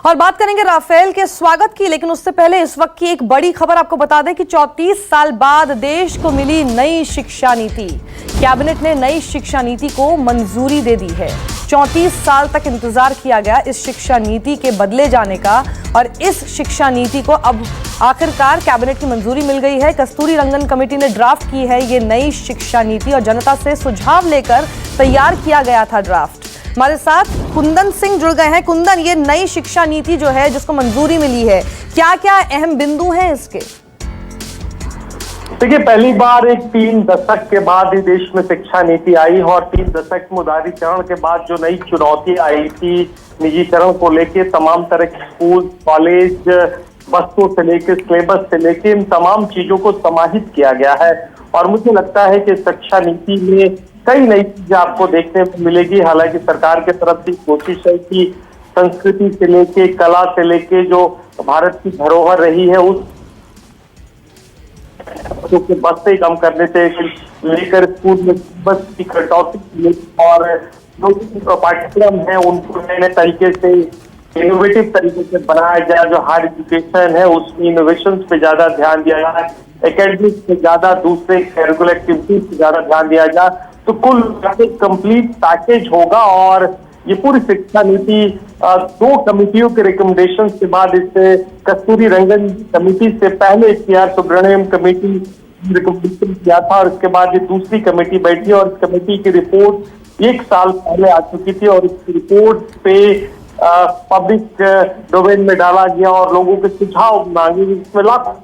और बात करेंगे राफेल के स्वागत की, लेकिन उससे पहले इस वक्त की एक बड़ी खबर आपको बता दें कि 34 साल बाद देश को मिली नई शिक्षा नीति। कैबिनेट ने नई शिक्षा नीति को मंजूरी दे दी है। 34 साल तक इंतजार किया गया इस शिक्षा नीति के बदले जाने का, और इस शिक्षा नीति को अब आखिरकार कैबिनेट की मंजूरी मिल गई है। कस्तूरी रंगन कमेटी ने ड्राफ्ट की है ये नई शिक्षा नीति और जनता से सुझाव लेकर तैयार किया गया था ड्राफ्ट। हमारे साथ कुंदन सिंह जुड़ गए हैं। कुंदन, ये नई शिक्षा नीति जो है जिसको मंजूरी मिली है, क्या क्या अहम बिंदु हैं इसके? देखिए, पहली बार एक 3 दशक के बाद ही देश में शिक्षा नीति आई और 3 दशक में उदारीकरण के बाद जो नई चुनौती आई थी निजीकरण को लेके, तमाम तरह के स्कूल, कॉलेज, वस्तुओं से लेके, सिलेबस से लेके, इन तमाम चीजों को समाहित किया गया है। और मुझे लगता है कि शिक्षा नीति में कई नई चीजें आपको देखने को मिलेगी। हालांकि सरकार की तरफ से कोशिश है कि संस्कृति से लेके, कला से लेके जो भारत की धरोहर रही है उस के बस्ते कम करने से लेकर स्कूल में बस की कटौती और जो पाठ्यक्रम है उनको नए नए तरीके से, इनोवेटिव तरीके से बनाया जाए। जो हायर एजुकेशन है उसमें इनोवेशन पे ज्यादा ध्यान दिया जाए, एकेडमिक से ज्यादा दूसरे करिकुलर एक्टिविटीज पे ज्यादा ध्यान दिया जाए। तो कुल एक कंप्लीट पैकेज होगा और ये पूरी शिक्षा नीति 2 कमिटियों के रिकमेंडेशन के बाद इससे कस्तूरी रंगन कमेटी से पहले KR सुब्रमण्यम कमेटी रिकमेंडेशन किया था और इसके बाद ये दूसरी कमेटी बैठी और इस कमेटी की रिपोर्ट 1 साल पहले आ चुकी थी और इस रिपोर्ट पे पब्लिक डोमेन में डाला गया और लोगों के सुझाव मांगे इसमें लाख।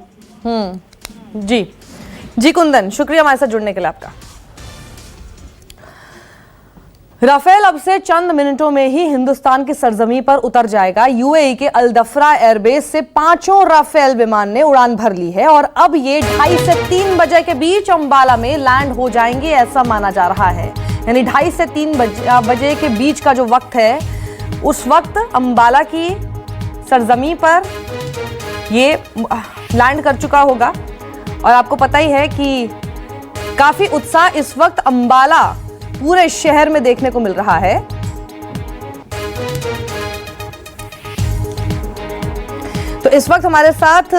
जी कुंदन, शुक्रिया हमारे साथ जुड़ने के लिए आपका। राफेल अब से चंद मिनटों में ही हिंदुस्तान की सरजमी पर उतर जाएगा। यूएई के अल दफरा एयरबेस से 5 राफेल विमान ने उड़ान भर ली है और अब ये 2:30 से 3 बजे के बीच अंबाला में लैंड हो जाएंगे, ऐसा माना जा रहा है। यानी 2:30 से 3 बजे के बीच का जो वक्त है, उस वक्त अंबाला की सरजमी पर ये लैंड कर चुका होगा। और आपको पता ही है कि काफी उत्साह इस वक्त अंबाला पूरे शहर में देखने को मिल रहा है। तो इस वक्त हमारे साथ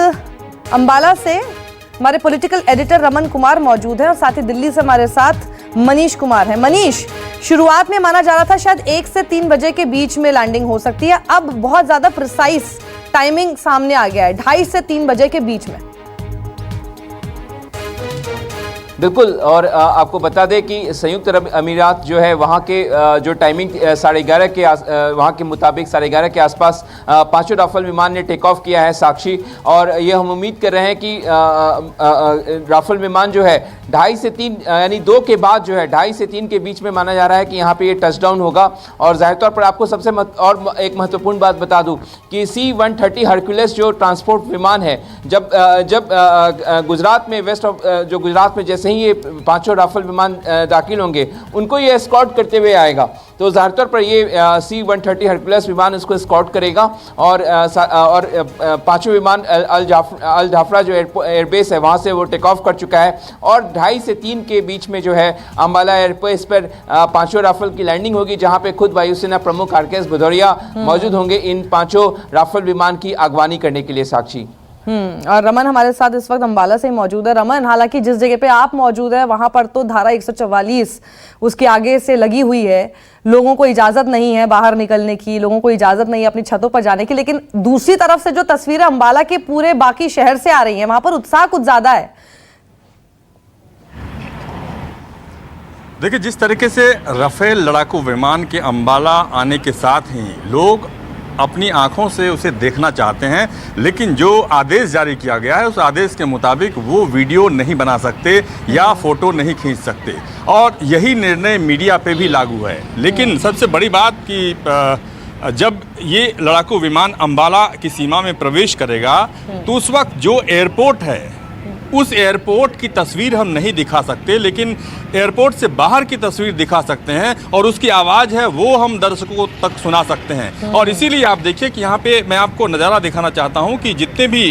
अंबाला से हमारे पॉलिटिकल एडिटर रमन कुमार मौजूद हैं और साथ ही दिल्ली से हमारे साथ मनीष कुमार हैं। मनीष, शुरुआत में माना जा रहा था शायद 1 से 3 बजे के बीच में लैंडिंग हो सकती है, अब बहुत ज्यादा प्रिसाइज टाइमिंग सामने आ गया है, 2:30 से 3 बजे के बीच में। बिल्कुल, और आपको बता दें कि संयुक्त अरब अमीरात जो है वहाँ के जो टाइमिंग 11:30 के वहाँ के मुताबिक 11:30 के आसपास 5 राफेल विमान ने टेक ऑफ किया है साक्षी। और ये हम उम्मीद कर रहे हैं कि राफेल विमान जो है 2:30 से 3 यानी 2 के बाद जो है 2:30 से 3 के बीच में माना जा रहा है कि यहाँ पे ये टचडाउन होगा। और जाहिर तौर पर आपको सबसे और एक महत्वपूर्ण बात बता दूँ कि C-130 हरक्यूलिस जो ट्रांसपोर्ट विमान है, जब गुजरात में जो गुजरात में जैसे ही ये 5 राफेल विमान दाखिल होंगे उनको ये एस्कॉर्ट करते हुए आएगा। तो ज़ाहिर तौर पर ये C-130 हरक्यूलिस विमान इसको एस्कॉर्ट करेगा और 5 विमान अल जाफरा जो एयरबेस है वहाँ से वो टेक ऑफ कर चुका है और 2:30 से 3 के बीच में जो है अंबाला एयरबेस पर 5 राफेल की लैंडिंग होगी, जहाँ पे खुद वायुसेना प्रमुख RKS भदौरिया मौजूद होंगे इन 5 राफेल विमान की अगवानी करने के लिए साक्षी। और रमन हमारे साथ इस वक्त अंबाला से ही मौजूद है। रमन, हालांकि जिस जगह पे आप मौजूद है वहां पर तो धारा 144 उसके आगे से लगी हुई है, लोगों को इजाजत नहीं है बाहर निकलने की, लोगों को इजाजत नहीं है अपनी छतों पर जाने की, लेकिन दूसरी तरफ से जो तस्वीरें अंबाला के पूरे बाकी शहर से आ रही हैं वहां पर उत्साह कुछ ज्यादा है। देखिए, जिस तरीके से राफेल लड़ाकू विमान के अंबाला आने के साथ ही लोग अपनी आंखों से उसे देखना चाहते हैं, लेकिन जो आदेश जारी किया गया है उस आदेश के मुताबिक वो वीडियो नहीं बना सकते या फोटो नहीं खींच सकते और यही निर्णय मीडिया पे भी लागू है। लेकिन सबसे बड़ी बात कि जब ये लड़ाकू विमान अंबाला की सीमा में प्रवेश करेगा तो उस वक्त जो एयरपोर्ट है उस एयरपोर्ट की तस्वीर हम नहीं दिखा सकते, लेकिन एयरपोर्ट से बाहर की तस्वीर दिखा सकते हैं और उसकी आवाज़ है वो हम दर्शकों तक सुना सकते हैं। और इसीलिए आप देखिए कि यहाँ पे मैं आपको नज़ारा दिखाना चाहता हूँ कि जितने भी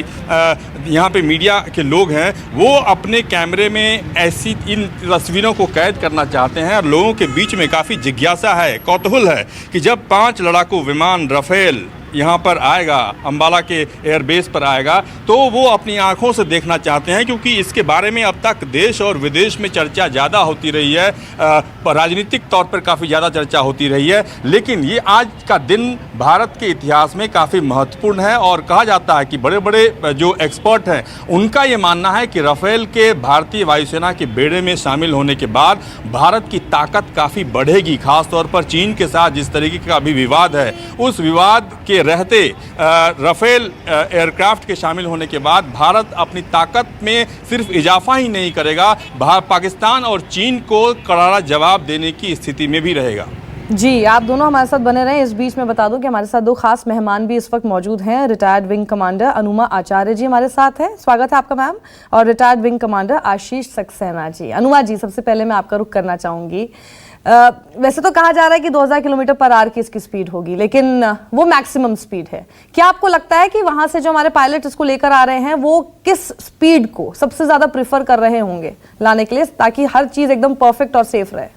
यहाँ पे मीडिया के लोग हैं वो अपने कैमरे में ऐसी इन तस्वीरों को कैद करना चाहते हैं और लोगों के बीच में काफ़ी जिज्ञासा है, कौतूहल है कि जब 5 लड़ाकू विमान राफेल यहाँ पर आएगा, अंबाला के एयरबेस पर आएगा, तो वो अपनी आंखों से देखना चाहते हैं, क्योंकि इसके बारे में अब तक देश और विदेश में चर्चा ज़्यादा होती रही है, राजनीतिक तौर पर काफ़ी ज़्यादा चर्चा होती रही है। लेकिन ये आज का दिन भारत के इतिहास में काफ़ी महत्वपूर्ण है और कहा जाता है कि बड़े बड़े जो एक्सपर्ट हैं उनका ये मानना है कि राफेल के भारतीय वायुसेना के बेड़े में शामिल होने के बाद भारत की ताकत काफ़ी बढ़ेगी। खासतौर पर चीन के साथ जिस तरीके का अभी विवाद है, उस विवाद के रहते राफेल एयरक्राफ्ट के शामिल होने के बाद भारत अपनी ताकत में सिर्फ इजाफा ही नहीं करेगा, पाकिस्तान और चीन को करारा जवाब देने की स्थिति में भी रहेगा। जी, आप दोनों हमारे साथ बने रहें। इस बीच में बता दूं कि हमारे साथ दो खास मेहमान भी इस वक्त मौजूद हैं। रिटायर्ड विंग कमांडर अनुमा आचार्य जी हमारे साथ हैं, स्वागत है आपका मैम, और retired wing commander Ashish Saxena ji. अनुमा जी, सबसे पहले मैं आपका रुख करना चाहूंगी। वैसे तो कहा जा रहा है कि 2000 किलोमीटर पर आवर की इसकी स्पीड होगी, लेकिन वो मैक्सिमम स्पीड है। क्या आपको लगता है कि वहां से जो हमारे पायलट इसको लेकर आ रहे हैं वो किस स्पीड को सबसे ज्यादा प्रिफर कर रहे होंगे लाने के लिए, ताकि हर चीज एकदम परफेक्ट और सेफ रहे?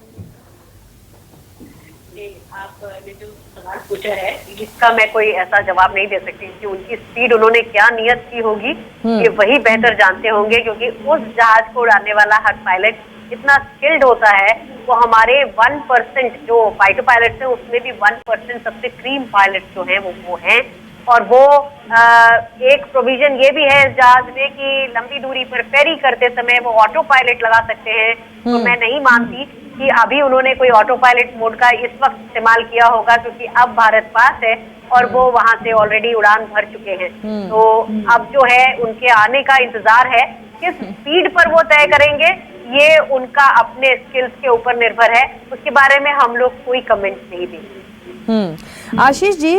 आपने जो सवाल पूछा है इसका मैं कोई ऐसा जवाब नहीं दे सकती कि उनकी स्पीड उन्होंने क्या नियत की होगी, ये वही बेहतर जानते होंगे, क्योंकि उस जहाज को उड़ाने वाला हर पायलट इतना स्किल्ड होता है। वो हमारे 1% जो फाइटर पायलट्स हैं उसमें भी 1% सबसे क्रीम पायलट जो हैं वो हैं। और वो एक प्रोविजन ये भी है इस जहाज में कि लंबी दूरी पर फेरी करते समय वो ऑटो पायलट लगा सकते हैं। तो मैं नहीं मानती कि अभी उन्होंने कोई ऑटो पायलट मोड का इस वक्त इस्तेमाल किया होगा, क्योंकि अब भारत पास है और वो वहां से ऑलरेडी उड़ान भर चुके हैं। तो अब जो है उनके आने का इंतजार है। किस स्पीड पर वो तय करेंगे ये उनका अपने स्किल्स के ऊपर निर्भर है, उसके बारे में हम लोग कोई कमेंट नहीं देंगे। आशीष जी,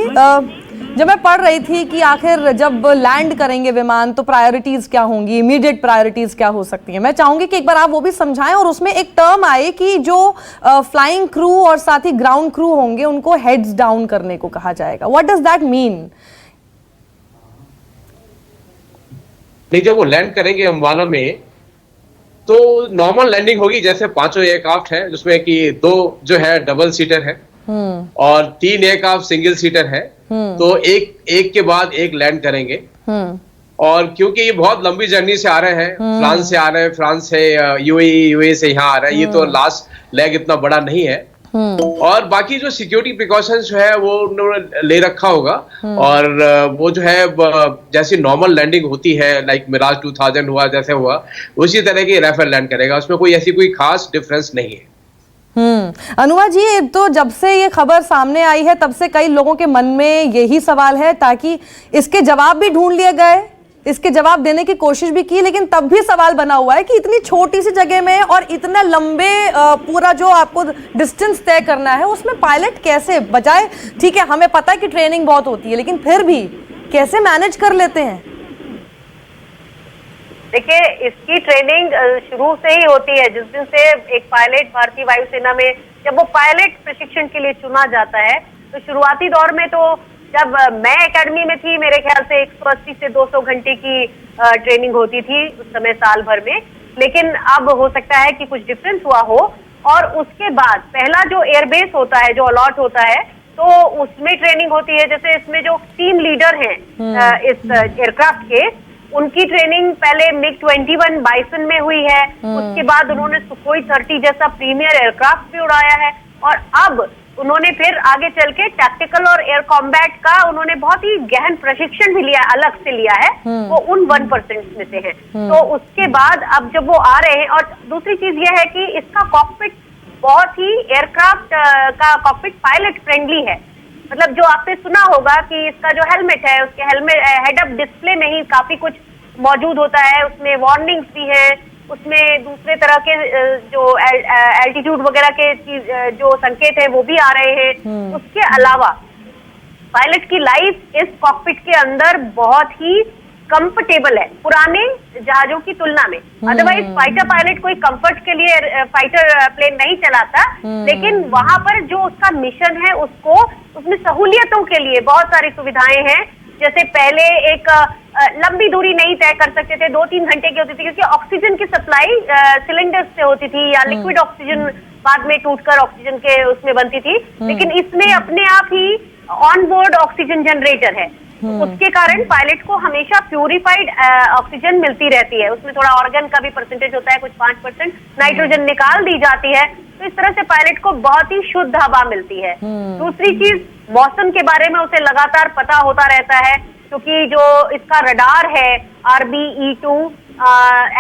जब मैं पढ़ रही थी कि आखिर जब लैंड करेंगे विमान तो प्रायोरिटीज क्या होंगी, इमीडिएट प्रायोरिटीज क्या हो सकती हैं, मैं चाहूंगी कि एक बार आप वो भी समझाएं। और उसमें एक टर्म आए कि जो फ्लाइंग क्रू और साथ ही ग्राउंड क्रू होंगे उनको हेड्स डाउन करने को कहा जाएगा। What does that mean? नहीं, जब वो लैंड करेंगे अंबाला में तो नॉर्मल लैंडिंग होगी, जैसे 5 एयरक्राफ्ट है जिसमें कि 2 जो है डबल सीटर है और 3 एयरक्राफ्ट सिंगल सीटर है। तो एक के बाद एक लैंड करेंगे। और क्योंकि ये बहुत लंबी जर्नी से आ रहे हैं, फ्रांस से आ रहे हैं, फ्रांस से यूएई से यहाँ आ रहे हैं, ये तो लास्ट लेग इतना बड़ा नहीं है। और बाकी जो सिक्योरिटी प्रिकॉशंस जो है वो उन्होंने ले रखा होगा। और वो जो है जैसी नॉर्मल लैंडिंग होती है, लाइक मिराज 2000 हुआ, जैसे हुआ उसी तरह की राफेल लैंड करेगा, उसमें कोई ऐसी कोई खास डिफरेंस नहीं है। अनुमा जी, तो जब से ये खबर सामने आई है तब से कई लोगों के मन में यही सवाल है, ताकि इसके जवाब भी ढूंढ लिए गए, इसके जवाब देने की कोशिश भी की, लेकिन तब भी सवाल बना हुआ है कि इतनी छोटी सी जगह में और इतना लंबे पूरा जो आपको डिस्टेंस तय करना है उसमें पायलट कैसे बजाय, ठीक है हमें पता है कि ट्रेनिंग बहुत होती है, लेकिन फिर भी कैसे मैनेज कर लेते हैं? देखिए, इसकी ट्रेनिंग शुरू से ही होती है। जिस दिन से एक पायलट भारतीय वायुसेना में जब वो पायलट प्रशिक्षण के लिए चुना जाता है, तो शुरुआती दौर में तो जब मैं एकेडमी में थी मेरे ख्याल से 180 से 200 घंटे की ट्रेनिंग होती थी उस समय साल भर में। लेकिन अब हो सकता है कि कुछ डिफरेंस हुआ हो। और उसके बाद पहला जो एयरबेस होता है, जो अलॉट होता है, तो उसमें ट्रेनिंग होती है। जैसे इसमें जो टीम लीडर हैं इस एयरक्राफ्ट के, उनकी ट्रेनिंग पहले मिग 21 बाइसन में हुई है। उसके बाद उन्होंने सुखोई 30 जैसा प्रीमियर एयरक्राफ्ट भी उड़ाया है। और अब उन्होंने फिर आगे चल के टैक्टिकल और एयर कॉम्बैट का उन्होंने बहुत ही गहन प्रशिक्षण भी लिया, अलग से लिया है। वो उन 1% में से है। तो उसके बाद अब जब वो आ रहे हैं, और दूसरी चीज ये है कि इसका कॉकपिट बहुत ही एयरक्राफ्ट का कॉकपिट पायलट फ्रेंडली है। मतलब जो आपने सुना होगा कि इसका जो हेलमेट है, उसके हेलमेट हेड अप डिस्प्ले में ही काफी कुछ मौजूद होता है। उसमें वार्निंग्स भी हैं, उसमें दूसरे तरह के जो एल्टीट्यूड वगैरह के जो संकेत है वो भी आ रहे हैं। उसके अलावा पायलट की लाइफ इस कॉकपिट के अंदर बहुत ही कंफर्टेबल है पुराने जहाजों की तुलना में। अदरवाइज फाइटर पायलट कोई कंफर्ट के लिए फाइटर प्लेन नहीं चलाता, लेकिन वहां पर जो उसका मिशन है उसको उसमें सहूलियतों के लिए बहुत सारी सुविधाएं हैं। जैसे पहले एक लंबी दूरी नहीं तय कर सकते थे, 2-3 घंटे की होती थी, क्योंकि ऑक्सीजन की सप्लाई सिलेंडर्स से होती थी या लिक्विड ऑक्सीजन बाद में टूटकर ऑक्सीजन के उसमें बनती थी। लेकिन इसमें अपने आप ही ऑन बोर्ड ऑक्सीजन जनरेटर है, उसके कारण पायलट को हमेशा प्यूरिफाइड ऑक्सीजन मिलती रहती है। उसमें थोड़ा ऑर्गन का भी परसेंटेज होता है, कुछ 5% नाइट्रोजन निकाल दी जाती है, तो इस तरह से पायलट को बहुत ही शुद्ध हवा मिलती है। दूसरी चीज, मौसम के बारे में उसे लगातार पता होता रहता है, क्योंकि जो इसका रडार है RBE2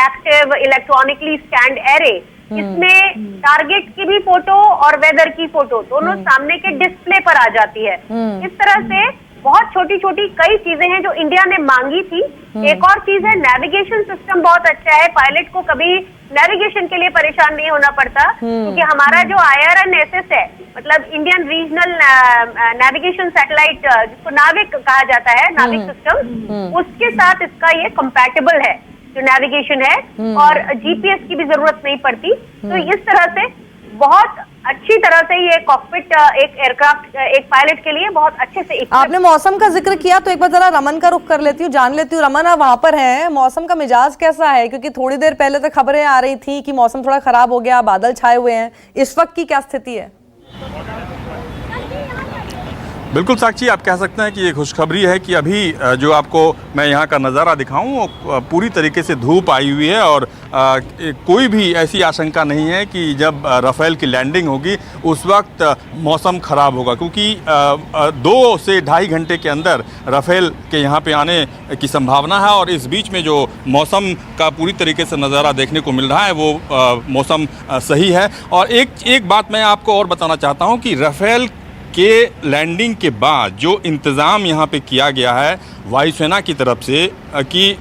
active electronically scanned array, इसमें टारगेट की भी फोटो और वेदर की फोटो दोनों सामने के डिस्प्ले पर आ जाती है। इस तरह से बहुत छोटी छोटी कई चीजें हैं जो इंडिया ने मांगी थी। एक और चीज है, नेविगेशन सिस्टम बहुत अच्छा है, पायलट को कभी नेविगेशन के लिए परेशान नहीं होना पड़ता, क्योंकि हमारा जो IRNSS है, मतलब इंडियन रीजनल नेविगेशन सैटेलाइट, जिसको नाविक कहा जाता है, नाविक सिस्टम, उसके साथ इसका ये कंपैटिबल है जो नेविगेशन है, और GPS की भी जरूरत नहीं पड़ती। तो इस तरह से बहुत अच्छी तरह से ये कॉकपिट एक एयरक्राफ्ट, एक पायलट के लिए बहुत अच्छे से। आपने मौसम का जिक्र किया तो एक बार जरा रमन का रुख कर लेती हूँ, जान लेती हूँ। रमन, आप वहां पर हैं, मौसम का मिजाज कैसा है? क्योंकि थोड़ी देर पहले तक खबरें आ रही थी कि मौसम थोड़ा खराब हो गया, बादल छाए हुए हैं, इस वक्त की क्या स्थिति है? बिल्कुल साक्षी, आप कह सकते हैं कि ये खुशखबरी है कि अभी जो आपको मैं यहाँ का नज़ारा दिखाऊं, वो पूरी तरीके से धूप आई हुई है और कोई भी ऐसी आशंका नहीं है कि जब राफेल की लैंडिंग होगी उस वक्त मौसम ख़राब होगा, क्योंकि 2 से ढाई घंटे के अंदर राफेल के यहाँ पे आने की संभावना है। और इस बीच में जो मौसम का पूरी तरीके से नज़ारा देखने को मिल रहा है वो मौसम सही है। और एक बात मैं आपको और बताना चाहता हूँ कि राफेल के लैंडिंग के बाद जो इंतज़ाम यहाँ पे किया गया है वायुसेना की तरफ से, कि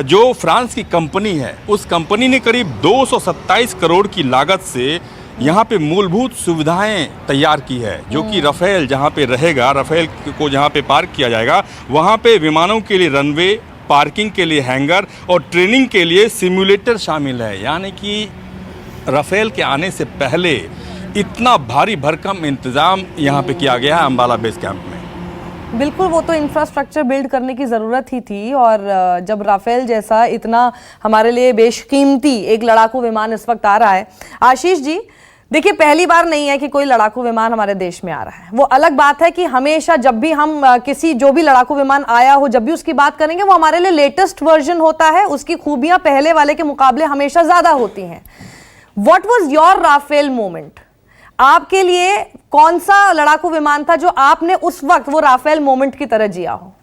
जो फ्रांस की कंपनी है, उस कंपनी ने करीब 227 करोड़ की लागत से यहाँ पे मूलभूत सुविधाएं तैयार की है, जो कि राफेल जहाँ पे रहेगा, राफेल को जहाँ पे पार्क किया जाएगा, वहाँ पे विमानों के लिए रनवे, पार्किंग के लिए हैंगर और ट्रेनिंग के लिए सिम्युलेटर शामिल है। यानी कि राफेल के आने से पहले इतना भारी भरकम इंतज़ाम यहाँ पे किया गया है अम्बाला बेस कैंप में। बिल्कुल, वो तो इंफ्रास्ट्रक्चर बिल्ड करने की ज़रूरत ही थी, और जब राफेल जैसा इतना हमारे लिए बेशकीमती एक लड़ाकू विमान इस वक्त आ रहा है। आशीष जी, देखिए, पहली बार नहीं है कि कोई लड़ाकू विमान हमारे देश में आ रहा है। वो अलग बात है कि हमेशा जब भी हम किसी जो भी लड़ाकू विमान आया हो, जब भी उसकी बात करेंगे, वो हमारे लिए लेटेस्ट वर्जन होता है, उसकी खूबियां पहले वाले के मुकाबले हमेशा ज़्यादा होती हैं। What was your Rafale moment? आपके लिए कौन सा लड़ाकू विमान था जो आपने उस वक्त वो राफेल मोमेंट की तरह जिया हो?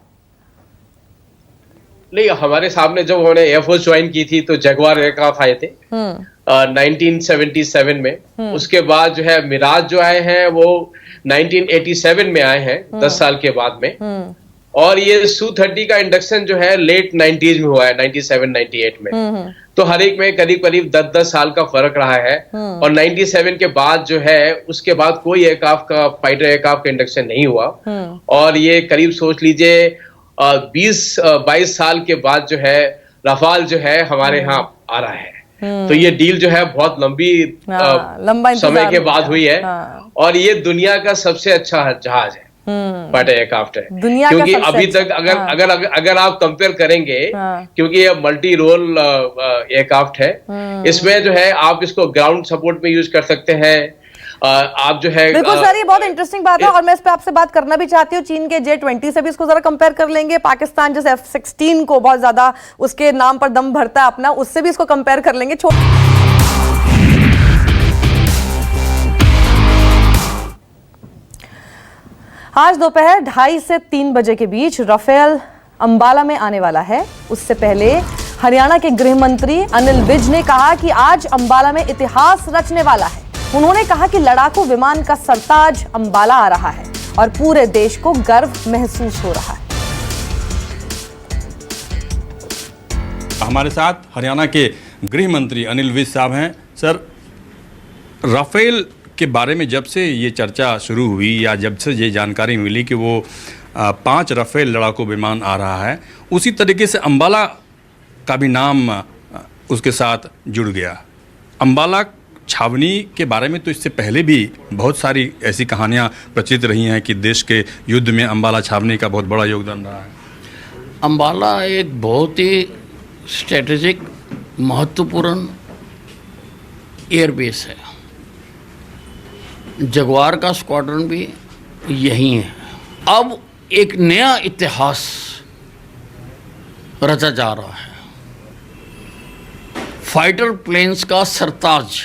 नहीं, हमारे सामने जब उन्होंने एयरफोर्स ज्वाइन की थी तो जगुआर एयरक्राफ्ट आए थे 1977 में। उसके बाद जो है मिराज जो आए हैं वो 1987 में आए हैं, 10 साल के बाद में। और ये Su-30 का इंडक्शन जो है लेट 90s में हुआ है, 97-98 में। तो हर एक में करीब करीब 10-10 साल का फर्क रहा है। और 97 के बाद जो है उसके बाद कोई एयरक्राफ्ट का, फाइटर एयरक्राफ्ट का इंडक्शन नहीं हुआ। और ये करीब सोच लीजिए 20-22 साल के बाद जो है राफेल जो है हमारे यहाँ आ रहा है। तो ये डील जो है बहुत लंबा समय के बाद हुई है। और ये दुनिया का सबसे अच्छा जहाज है, फाइटर एयरक्राफ्ट है, क्योंकि अभी तक अगर आप कंपेयर करेंगे, क्योंकि ये मल्टी रोल एयरक्राफ्ट है, इसमें जो है आप इसको ग्राउंड सपोर्ट में यूज कर सकते हैं। आप जो है बिल्कुल सर, ये बहुत इंटरेस्टिंग बात है, और मैं इस पे आपसे बात करना भी चाहती हूँ। चीन के J-20 से भी इसको जरा कंपेयर कर लेंगे। पाकिस्तान जैसे F-16 को बहुत ज्यादा उसके नाम पर दम भरता है अपना, उससे भी इसको कंपेयर कर लेंगे। आज दोपहर 2:30 से 3 बजे के बीच राफेल अंबाला में आने वाला है। उससे पहले हरियाणा के गृह मंत्री अनिल विज ने कहा कि आज अंबाला में इतिहास रचने वाला है। उन्होंने कहा कि लड़ाकू विमान का सरताज अंबाला आ रहा है और पूरे देश को गर्व महसूस हो रहा है। हमारे साथ हरियाणा के गृह मंत्री अनिल विज साहब हैं। सर, राफेल के बारे में जब से ये चर्चा शुरू हुई या जब से ये जानकारी मिली कि वो 5 राफेल लड़ाकू विमान आ रहा है, उसी तरीके से अंबाला का भी नाम उसके साथ जुड़ गया। अंबाला छावनी के बारे में तो इससे पहले भी बहुत सारी ऐसी कहानियां प्रचलित रही हैं कि देश के युद्ध में अंबाला छावनी का बहुत बड़ा योगदान रहा है। अंबाला एक बहुत ही स्ट्रेटेजिक महत्वपूर्ण एयरबेस है। जगुआर का स्क्वाड्रन भी यहीं है। अब एक नया इतिहास रचा जा रहा है। फाइटर प्लेन्स का सरताज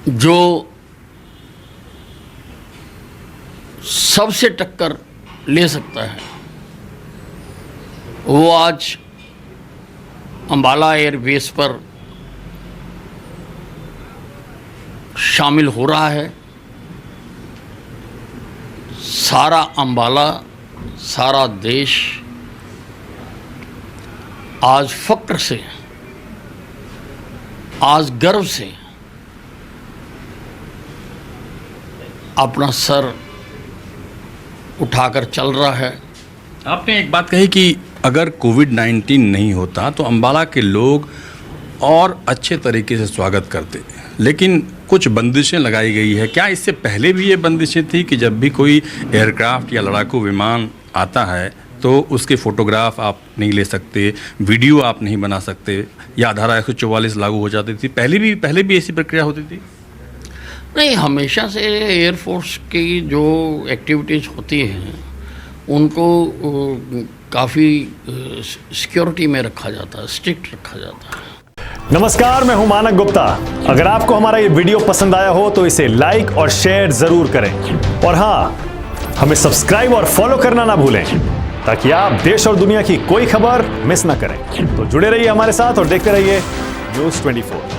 जो सबसे टक्कर ले सकता है, वो आज अंबाला एयरबेस पर शामिल हो रहा है। सारा अंबाला, सारा देश आज फक्र से, आज गर्व से अपना सर उठाकर चल रहा है। आपने एक बात कही कि अगर कोविड-19 नहीं होता तो अंबाला के लोग और अच्छे तरीके से स्वागत करते, लेकिन कुछ बंदिशें लगाई गई है। क्या इससे पहले भी ये बंदिशें थी कि जब भी कोई एयरक्राफ्ट या लड़ाकू विमान आता है तो उसके फोटोग्राफ आप नहीं ले सकते, वीडियो आप नहीं बना सकते, या धारा 144 लागू हो जाती थी? पहले भी ऐसी प्रक्रिया होती थी? नहीं, हमेशा से एयरफोर्स की जो एक्टिविटीज़ होती हैं उनको काफ़ी सिक्योरिटी में रखा जाता है, स्ट्रिक्ट रखा जाता है। नमस्कार, मैं हूं मानक गुप्ता। अगर आपको हमारा ये वीडियो पसंद आया हो तो इसे लाइक और शेयर जरूर करें, और हाँ, हमें सब्सक्राइब और फॉलो करना ना भूलें ताकि आप देश और दुनिया की कोई खबर मिस ना करें। तो जुड़े रहिए हमारे साथ और देखते रहिए News 24।